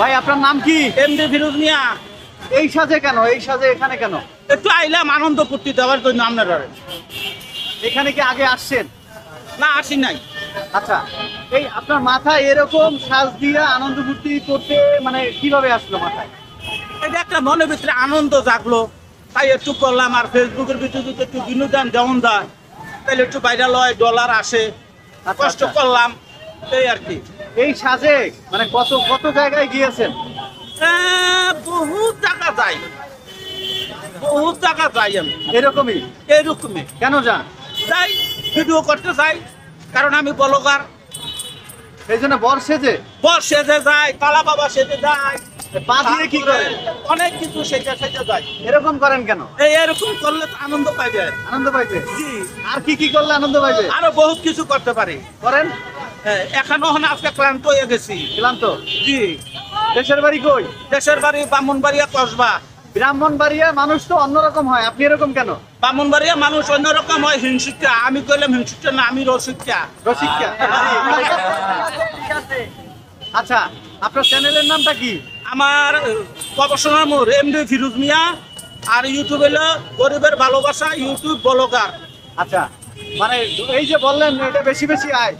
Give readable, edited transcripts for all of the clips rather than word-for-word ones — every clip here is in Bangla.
ভাই আপনার নাম কি? এমডি ফিরোজ মিয়া। এই সাজে কেন? এই সাজে এখানে কেন? একটু আইলাম আনন্দ ফুর্তি দেওয়ার জন্য আপনারা। এখানে কি আগে আসছেন? না আসি নাই। আচ্ছা, এই আপনার মাথায় এরকম সাজ দিয়ে আনন্দ ফুর্তি করতে মানে কিভাবে আসলো মাথায়? এটা একটা মনের ভিতরে আনন্দ জাগলো, তাই একটু করলাম। আর ফেসবুকের ভিতরে যদি একটু বিনোদন যেমন যায়, তাহলে একটু ভাইরাল হয়, ডলার আসে, কষ্ট করলাম এই আর কি। এই সাজে মানে কত কত জায়গায় গিয়েছেন? বহুত টাকা যাই, বহুত টাকা যাই আমি এরকমই এইরকমই। কেন যান? যাই ভিডিও করতে চাই, কারণ আমি ব্লগার। এই জন্য বর সেজে বস সেজে যায়, কালা বাবা সেজে যায়, পা দিয়ে কি করেন? অনেক কিছু সেজে সেজে যায়। এরকম করেন কেন? এরকম করলে তো আনন্দ পাইবে। আনন্দ পাইবে? জি, আর কি কি করলে আনন্দ পাইবে? আরো বহুত কিছু করতে পারি। করেন। এখনো আজকে ক্লান্ত হয়ে গেছি। ক্লান্ত? জি। দেশের বাড়ি কই? দেশের বাড়ি ব্রাহ্মণবাড়িয়া কসবা। ব্রাহ্মণবাড়িয়া মানুষ তো অন্যরকম হয়, আপনি এরকম কেন? ব্রাহ্মণবাড়িয়া মানুষ অন্যরকম হয়, হিংসুটা। আমি কইলাম হিংসুটা না, আমি রসিকটা। রসিকতা? আচ্ছা, আপনার চ্যানেলের নামটা কি? আমার প্রফেশনাল মোর এমডি ফিরোজ মিয়া। আর ইউটিউব হলো গরিবের ভালোবাসা ইউটিউব ব্লগার। আচ্ছা, মানে এই যে বললেন এটা বেশি বেশি আয়,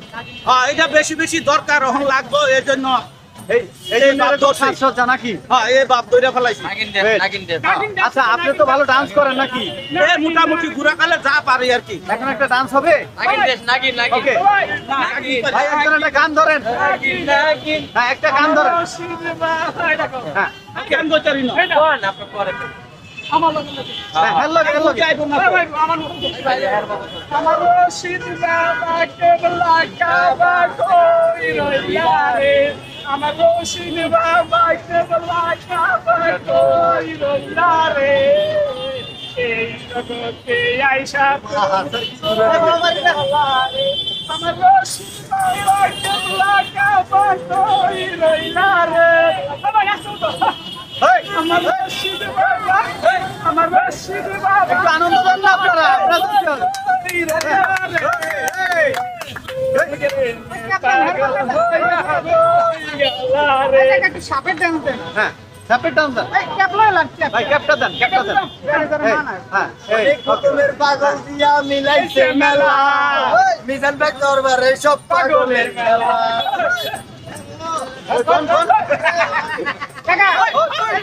হ্যাঁ, এটা বেশি বেশি দরকার এখন লাগবে, এই জন্য এই এই যে এরকম সাজসজ্জা নাকি? হ্যাঁ, এই বাপ ধরে ফেলাইছি। আচ্ছা, আপনি তো ভালো ডান্স করেন নাকি? এই মোটামুটি ঘুরা কালে যা পারি আর কি। এখন একটা ডান্স হবে? ওকে ভাই, একজন একটা গান ধরেন। হ্যাঁ, একটা গান ধরেন। হ্যাঁ, কেন গোচারি না? হ্যাঁ, হ্যালো হ্যালো। যাইবো না তো। আমার রশিদ বাবা কেবলা কাবা কই রইলা রে, আমার রশিদ বাবা কেবলা কাবা কই রইলা রে, এই জগতে আইসা আমার রশিদ বাবা কেবলা কাবা কই রইলা রে, আমার রশিদ বাবা, আমার রশিদ বাবা। একটু আনন্দ দেন না আপনারা, সাপের ডান্স দেন। হ্যাঁ, সাপের ডান্স দেন। ক্যাপলা লাগছে। ভাই ক্যাপটা দেন, ক্যাপটা দেন। হ্যাঁ, এই রকমের পাগল দিয়া মিলাইছে মেলা, মিজান ভাই দরবারে সব পাগলের মেলা। কোন কোন? কাকা পাগল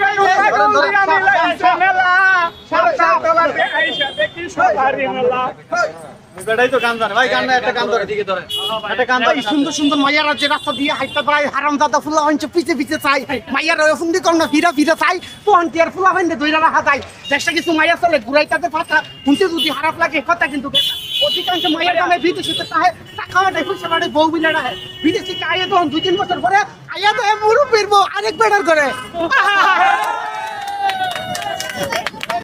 দিয়া মিলাইছে মেলা, সাতটা তলাতে আইসা দেখি সবারই মেলা। বেটাই তো গান জানে। ভাই গান না, একটা গান ধরে দিকে ধরে, একটা গান ধরে। সুন্দর সুন্দর মাইয়ারা যে রাস্তা দিয়ে হাইতে পায়, হারাম দাদা ফুলা হইছে পিছে পিছে চাই, মাইয়ারা ফুন্দি করনা ফিরা ফিরা চাই, পন্টিয়ার ফুলা হইনে দইরা রাখা যায়। দেশটা কিছু মাইয়া চলে ঘুরাইতাতে পাতা, শুনতে যদি খারাপ লাগে কথা কিন্তু অধিকাংশ মাইয়ার নামে বিদেশিতে তাহে টাকা মাঠে খুশি বাড়ি বউ বিলে রাখে। বিদেশি আইয়া তখন 2-3 বছর পরে আইয়া তো মুরুব্বির বউ আরেক বেড়ার করে।